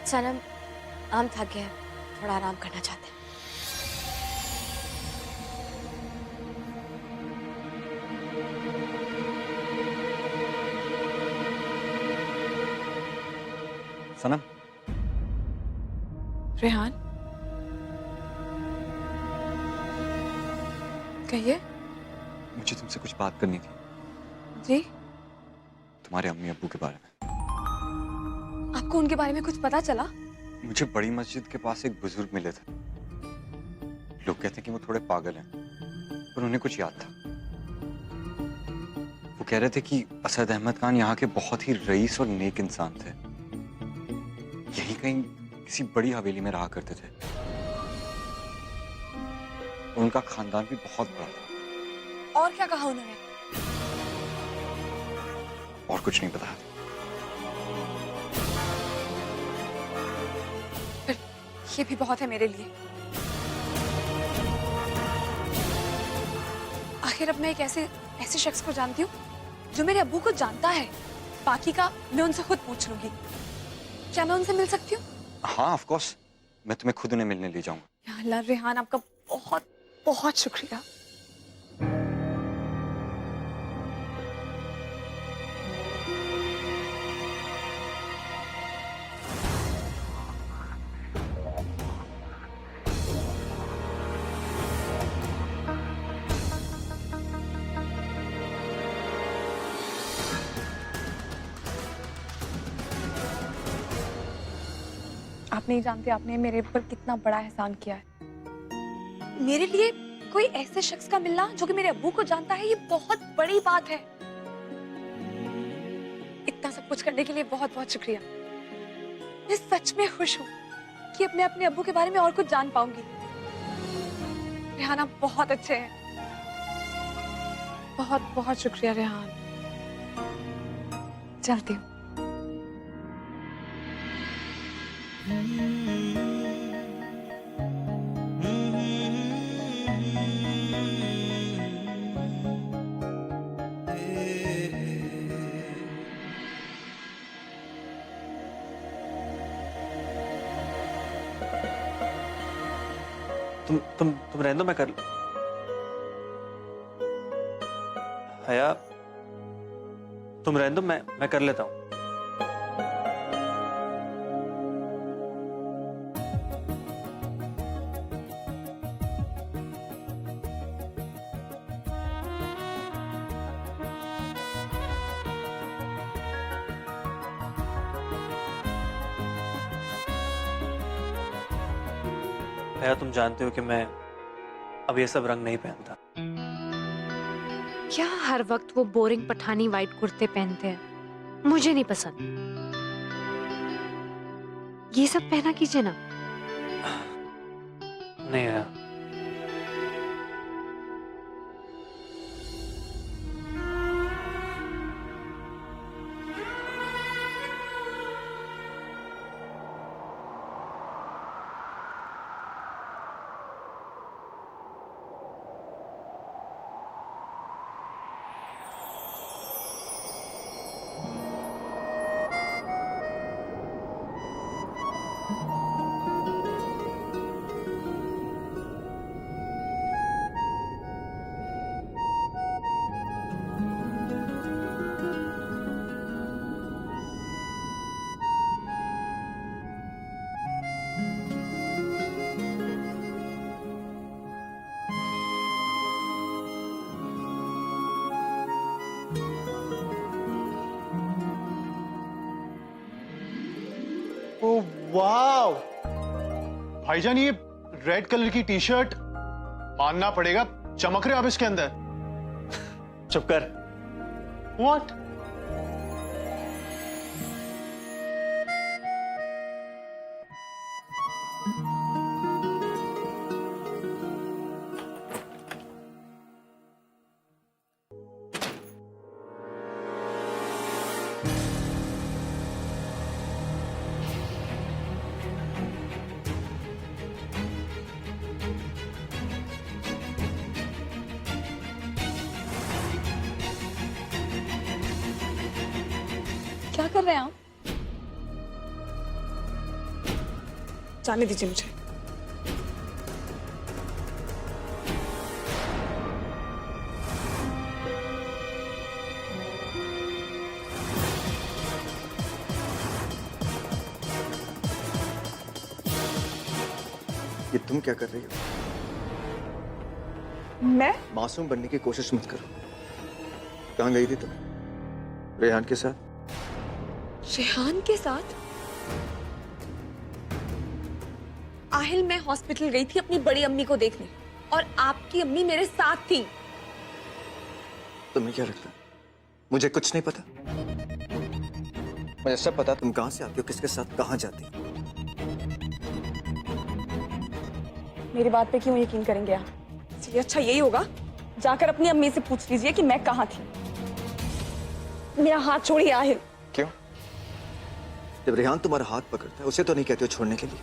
सनम, हम थक गए हैं, थोड़ा आराम करना चाहते हैं। सनम। रेहान, कहिए। मुझे तुमसे कुछ बात करनी थी। जी? तुम्हारे अम्मी अब्बू के बारे में। आपको उनके बारे में कुछ पता चला? मुझे बड़ी मस्जिद के पास एक बुजुर्ग मिले थे। लोग कहते हैं कि वो थोड़े पागल हैं, पर उन्हें कुछ याद था। वो कह रहे थे कि असद अहमद खान यहाँ के बहुत ही रईस और नेक इंसान थे। यही कहीं किसी बड़ी हवेली में रहा करते थे। और उनका खानदान भी बहुत बड़ा था। और क्या कहा उन्होंने? और कुछ नहीं पता। फिर ये भी बहुत है मेरे लिए। आखिर अब मैं एक ऐसे शख्स को जानती हूँ जो मेरे अब्बू को जानता है। बाकी का मैं उनसे खुद पूछ लूंगी। क्या मैं उनसे मिल सकती हूँ? हाँ, ऑफ कोर्स। मैं तुम्हें खुद उन्हें मिलने ले जाऊंगा। या अल्लाह, रेहान आपका बहुत बहुत शुक्रिया। आप नहीं जानते आपने मेरे ऊपर कितना बड़ा एहसान किया है। मेरे लिए कोई ऐसे शख्स का मिलना जो कि मेरे अब्बू को जानता है, ये बहुत बड़ी बात है। इतना सब कुछ करने के लिए बहुत बहुत शुक्रिया। मैं सच में खुश हूँ कि अब मैं अपने अब्बू के बारे में और कुछ जान पाऊंगी। रेहान, आप बहुत अच्छे हैं। बहुत बहुत शुक्रिया रेहान। चलती हूँ। तुम रहने दो, मैं कर। हया, तुम रहने दो, मैं कर लेता हूँ। हया, तुम जानते हो कि मैं अब ये सब रंग नहीं पहनता। क्या हर वक्त वो बोरिंग पठानी वाइट कुर्ते पहनते हैं? मुझे नहीं पसंद। ये सब पहना कीजिए ना। नहीं हया। ओह वाव! भाईजान, ये रेड कलर की टी शर्ट मानना पड़ेगा, चमक रहे आप इसके अंदर। चुप कर। व्हाट? क्या कर रहे हैं आप? जाने दीजिए मुझे। ये तुम क्या कर रही हो? मैं मासूम बनने की कोशिश मत करो। कहाँ गई थी तुम? रेहान के साथ? रेहान के साथ? आहिल, मैं हॉस्पिटल गई थी अपनी बड़ी अम्मी को देखने और आपकी अम्मी मेरे साथ थी। तुम्हें क्या लगता है मुझे कुछ नहीं पता? मुझे सब पता। तुम कहाँ से आती हो, किसके साथ कहाँ जाती हो? मेरी बात पे क्यों यकीन करेंगे आप? चलिए अच्छा यही होगा, जाकर अपनी अम्मी से पूछ लीजिए कि मैं कहाँ थी। मेरा हाथ छोड़िए आहिल। क्यों? जब रेहान तुम्हारा हाथ पकड़ता है उसे तो नहीं कहते हो छोड़ने के लिए?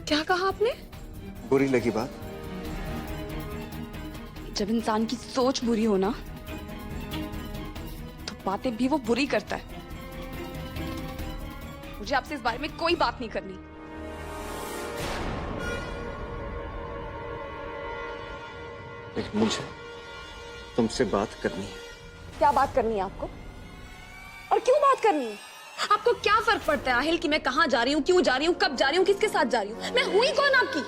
क्या कहा आपने? बुरी लगी बात? जब इंसान की सोच बुरी हो ना तो बातें भी वो बुरी करता है। मुझे आपसे इस बारे में कोई बात नहीं करनी। लेकिन मुझे तुमसे बात करनी है। क्या बात करनी है आपको? और क्यों बात करनी है? आपको क्या फर्क पड़ता है आहिल कि मैं कहाँ जा रही हूँ, क्यों जा रही हूँ, कब जा रही हूँ, किसके साथ जा रही हूँ? मैं हुई कौन आपकी?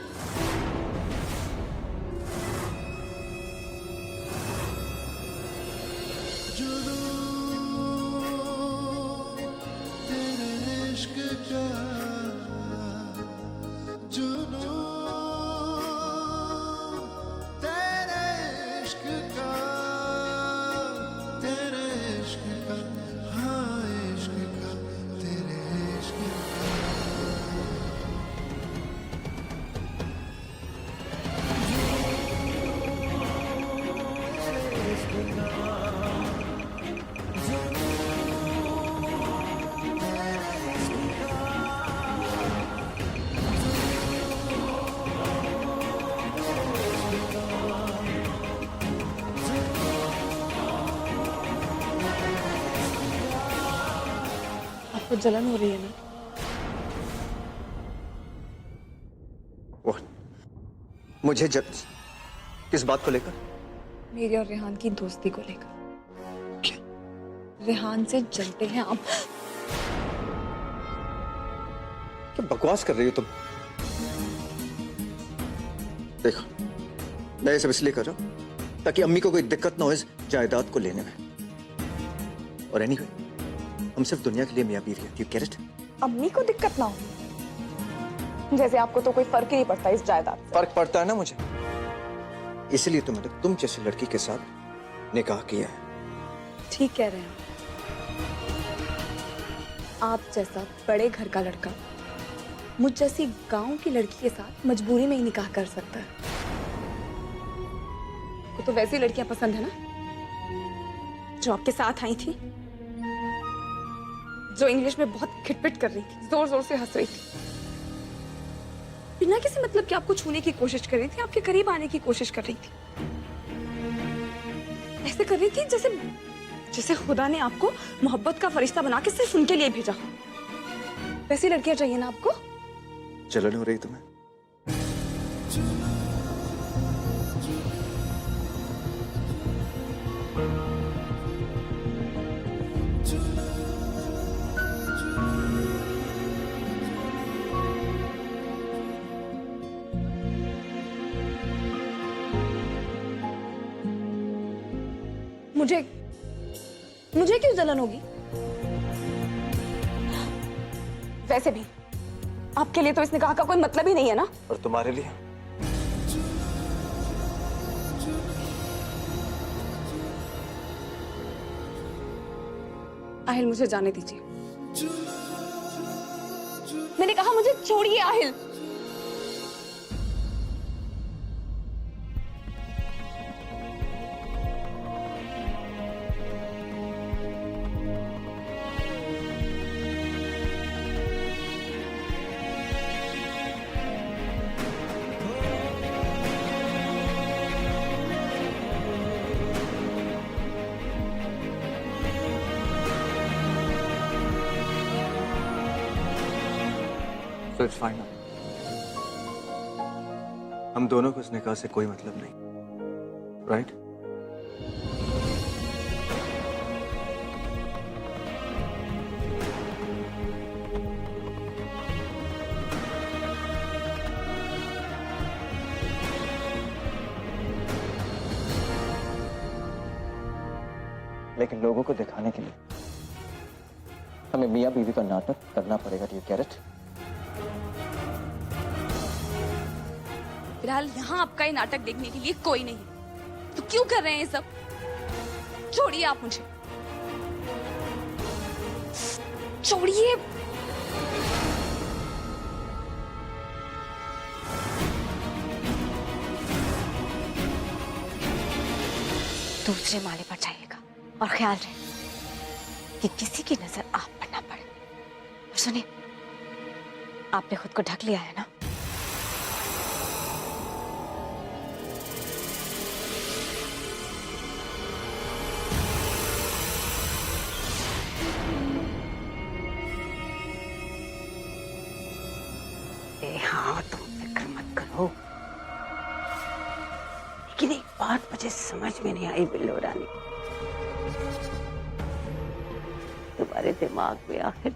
आपको जलन हो रही है ना? वो मुझे जब किस बात को लेकर? मेरी और रेहान की दोस्ती को लेकर। क्या? रेहान से जलते हैं आप। क्या बकवास कर रही हो तुम? देखो, मैं ये सब इसलिए कर रहा हूं ताकि अम्मी को कोई दिक्कत ना हो इस जायदाद को लेने में। और एनीवे, हम सिर्फ दुनिया के लिए मियां बीवी हैं। You get it? अम्मी को दिक्कत ना हो, जैसे आपको तो कोई फर्क ही नहीं पड़ता इस जायदाद से। फर्क पड़ता है ना मुझे, इसलिए तो मैंने तुम जैसी लड़की के साथ निकाह किया है। ठीक कह रहे हैं आप जैसा बड़े घर का लड़का मुझ जैसी गांव की लड़की के साथ मजबूरी में ही निकाह कर सकता है। आपको तो वैसी लड़कियां पसंद है ना जो आपके साथ आई थी, जो इंग्लिश में बहुत खिटपिट कर रही थी, जोर जोर से हंस रही थी, बिना किसी मतलब कि आपको छूने की कोशिश कर रही थी, आपके करीब आने की कोशिश कर रही थी। ऐसे कर रही थी जैसे जैसे खुदा ने आपको मोहब्बत का फरिश्ता बना के सिर्फ उनके लिए भेजा। वैसी लड़कियां चाहिए ना आपको? जलन हो रही तुम्हें? मुझे क्यों जलन होगी? वैसे भी आपके लिए तो इस निकाह का कोई मतलब ही नहीं है ना। और तुम्हारे लिए? आहिल, मुझे जाने दीजिए। मैंने कहा मुझे छोड़िए आहिल। तो इट्स फाइन। हम दोनों को इस निकाह से कोई मतलब नहीं, राइट? लेकिन लोगों को दिखाने के लिए हमें मियां बीवी का नाटक करना पड़ेगा। Do you get it? फिलहाल यहाँ आपका ये नाटक देखने के लिए कोई नहीं है, तो क्यों कर रहे हैं ये सब? छोड़िए आप मुझे, छोड़िए। दूसरे माले पर जाइएगा और ख्याल रहे कि किसी की नजर आप पर ना पड़े। और सुनिए, आपने खुद को ढक लिया है ना? हाँ, तुम फिक्र मत करो। लेकिन एक बात मुझे समझ में नहीं आई बिल्लो रानी, तुम्हारे दिमाग में आखिर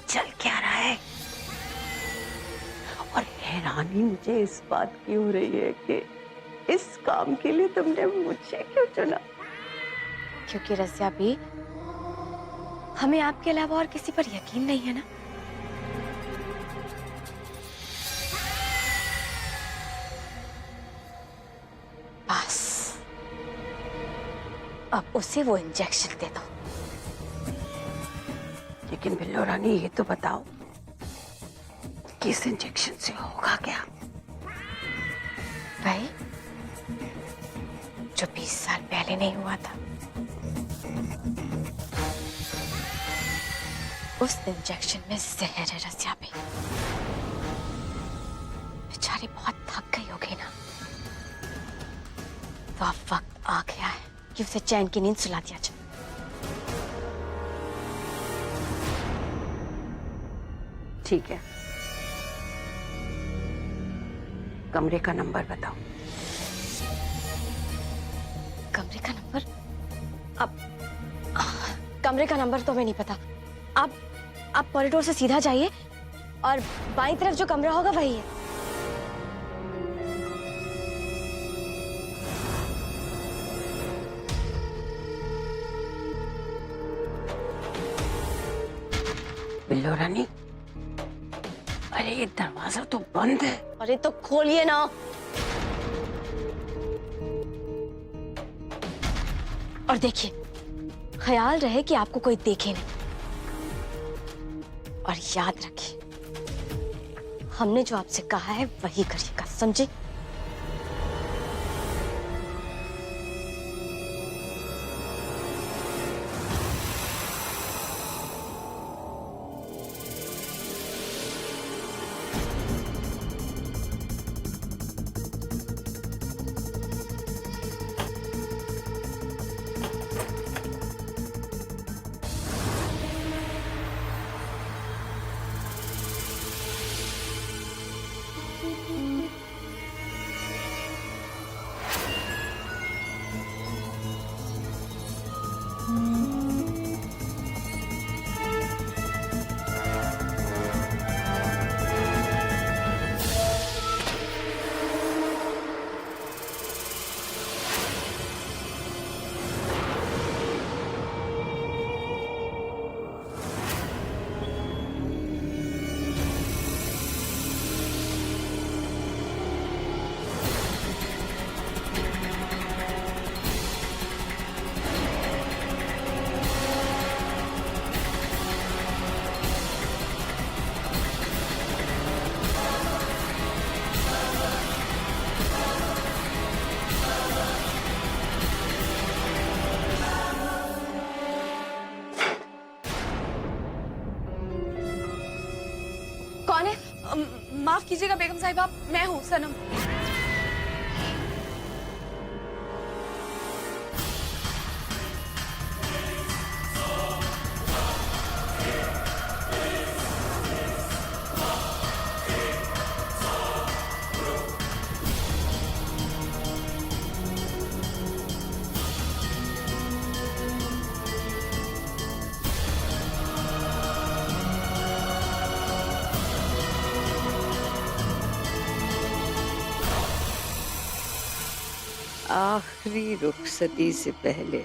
चल क्या रहा है? और हैरानी मुझे इस बात की हो रही है कि इस काम के लिए तुमने मुझे क्यों चुना? क्योंकि रज़िया भी, हमें आपके अलावा और किसी पर यकीन नहीं है ना। बस अब उसे वो इंजेक्शन दे दो। लेकिन बिल्लो रानी, ये तो बताओ कि इस इंजेक्शन से होगा क्या? भाई, जो 20 साल पहले नहीं हुआ था, उस इंजेक्शन में जहर है रज़िया भी। बेचारी बहुत थक गई होगी ना, तो अब वक्त आ गया है कि उसे चैन की नींद सुला दिया जाए। ठीक है, कमरे का नंबर बताओ। कमरे का नंबर? अब कमरे का नंबर तो हमें नहीं पता। आप कॉरिडोर से सीधा जाइए और बाईं तरफ जो कमरा होगा वही है। बिल्लो रानी, अरे ये दरवाजा तो बंद है। अरे तो खोलिए ना। और देखिए, ख्याल रहे कि आपको कोई देखे नहीं। और याद रखिए, हमने जो आपसे कहा है वही करिएगा, समझे? कौन है? माफ कीजिएगा बेगम साहिबा, मैं हूँ सनम। आखिरी रुखसती से पहले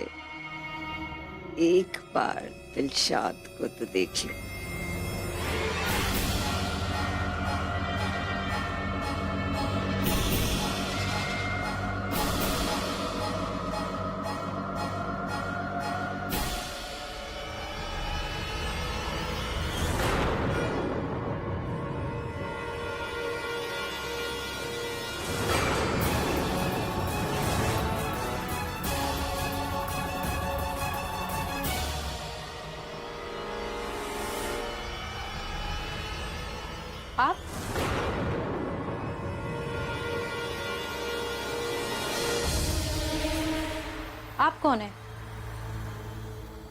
एक बार दिलशाद को तो देख लो। आप आप कौन है?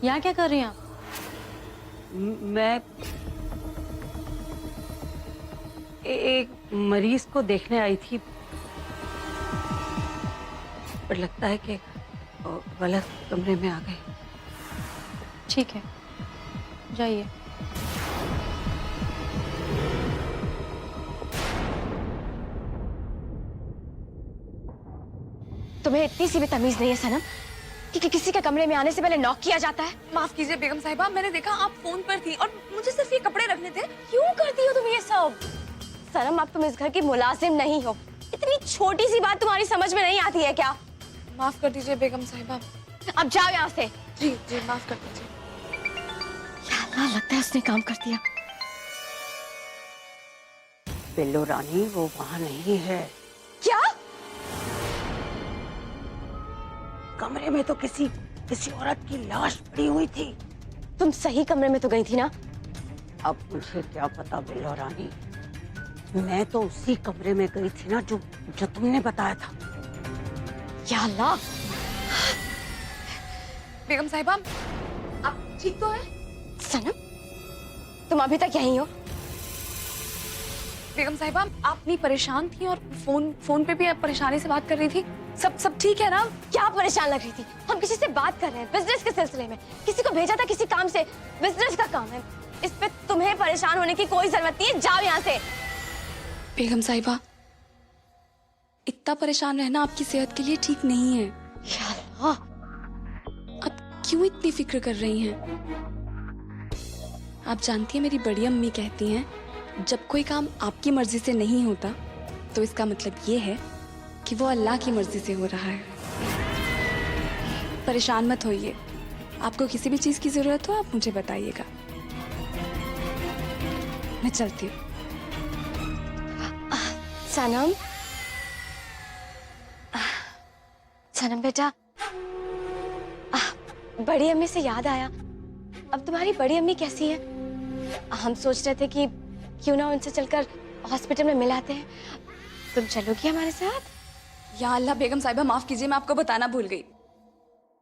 यहाँ क्या कर रही हैं आप? मैं एक मरीज को देखने आई थी, पर लगता है कि गलत कमरे में आ गए। ठीक है, जाइए। तुम्हें इतनी सी भी तमीज नहीं है सनम कि किसी के कमरे में आने से पहले नॉक किया जाता है? माफ कीजिए बेगम साहिबा, मैंने देखा आप फोन पर थी और मुझे सिर्फ ये कपड़े रखने थे। क्यों करती हो तुम ये सब? सनम, अब तुम इस घर की मुलाजिम नहीं हो। इतनी छोटी सी बात तुम्हारी समझ में नहीं आती है क्या? माफ कर दीजिए बेगम साहिबा। अब जाओ यहाँ से। जी जी, माफ कर दीजिए। या अल्लाह, लगता है उसने काम कर दिया। बिल्लो रानी वो वहां नहीं है। क्या? कमरे में तो किसी औरत की लाश पड़ी हुई थी। तुम सही कमरे में तो गई थी ना? अब मुझे क्या पता बिल्लो रानी, मैं तो उसी कमरे में गई थी ना जो तुमने बताया था। या अल्लाह। बेगम साहिबा, आप ठीक तो है? सनम, तुम अभी तक यहीं हो? बेगम साहिबा, आप नहीं परेशान थी और फोन पे भी आप परेशानी से बात कर रही थी। सब ठीक है ना? क्या परेशान लग रही थी? हम किसी से बात कर रहे हैं बिजनेस के सिलसिले में। किसी को भेजा था किसी काम से, बिजनेस का काम है। इस पे तुम्हें परेशान होने की कोई जरूरत नहीं है। जाओ यहाँ से। बेगम साहिबा, इतना परेशान रहना आपकी सेहत के लिए ठीक नहीं है। या अल्लाह। आप क्यों इतनी फिक्र कर रही हैं? आप जानती हैं मेरी बड़ी अम्मी कहती हैं, जब कोई काम आपकी मर्जी से नहीं होता तो इसका मतलब ये है कि वो अल्लाह की मर्जी से हो रहा है। परेशान मत होइए। आपको किसी भी चीज की जरूरत हो आप मुझे बताइएगा। मैं चलती हूँ। सनम, सनम बेटा, बड़ी अम्मी से याद आया, अब तुम्हारी बड़ी अम्मी कैसी है? हम सोच रहे थे कि क्यों ना उनसे चलकर हॉस्पिटल में मिलाते हैं। तुम चलोगी हमारे साथ? या अल्लाह बेगम साहिबा, माफ कीजिए, मैं आपको बताना भूल गई।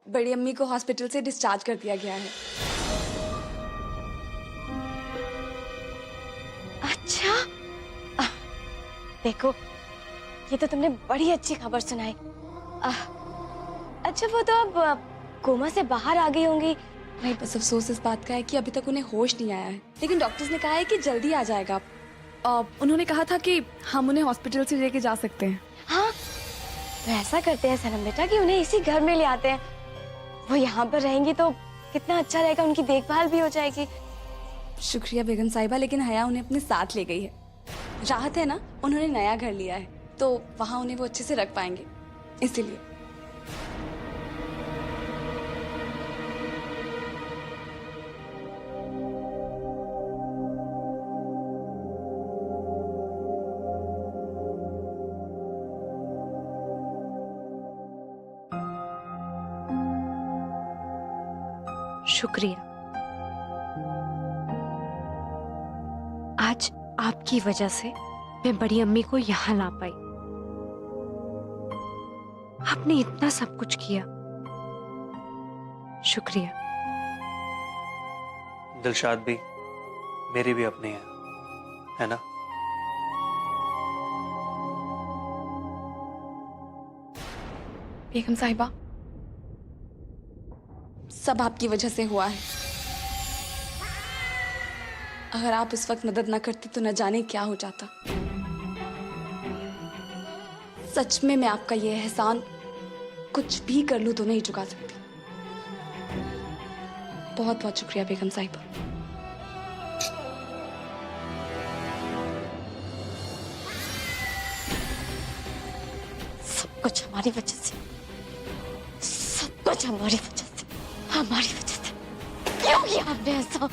बड़ी अम्मी को हॉस्पिटल से डिस्चार्ज कर दिया गया है। अच्छा, देखो ये तो तुमने बड़ी अच्छी खबर सुनाई। अच्छा, वो तो अब कोमा से बाहर आ गई होंगी। नहीं, बस अफसोस इस बात का है कि अभी तक उन्हें होश नहीं आया है, लेकिन डॉक्टर्स ने कहा है कि जल्दी आ जाएगा। उन्होंने कहा था कि हम उन्हें हॉस्पिटल से लेके जा सकते हैं। हाँ, तो ऐसा करते हैं सनम बेटा कि उन्हें इसी घर में ले आते हैं। वो यहाँ पर रहेंगी तो कितना अच्छा रहेगा, उनकी देखभाल भी हो जाएगी। शुक्रिया बेगम साहिबा, लेकिन हया उन्हें अपने साथ ले गई है। राहत है ना, उन्होंने नया घर लिया है तो वहाँ उन्हें वो अच्छे से रख पाएंगे, इसीलिए। शुक्रिया। आज आपकी वजह से मैं बड़ी अम्मी को यहाँ ला पाई। आपने इतना सब कुछ किया, शुक्रिया। दिलशाद भी मेरी भी अपनी है ना? बेगम साहिबा, सब आपकी वजह से हुआ है। अगर आप इस वक्त मदद ना करती तो न जाने क्या हो जाता। सच में मैं आपका ये एहसान कुछ भी कर लूं तो नहीं चुका सकती। बहुत बहुत शुक्रिया बेगम साहिबा। सब कुछ हमारी वजह से, सब कुछ हमारी वजह से, हमारी वजह से। क्यों किया आपने ऐसा?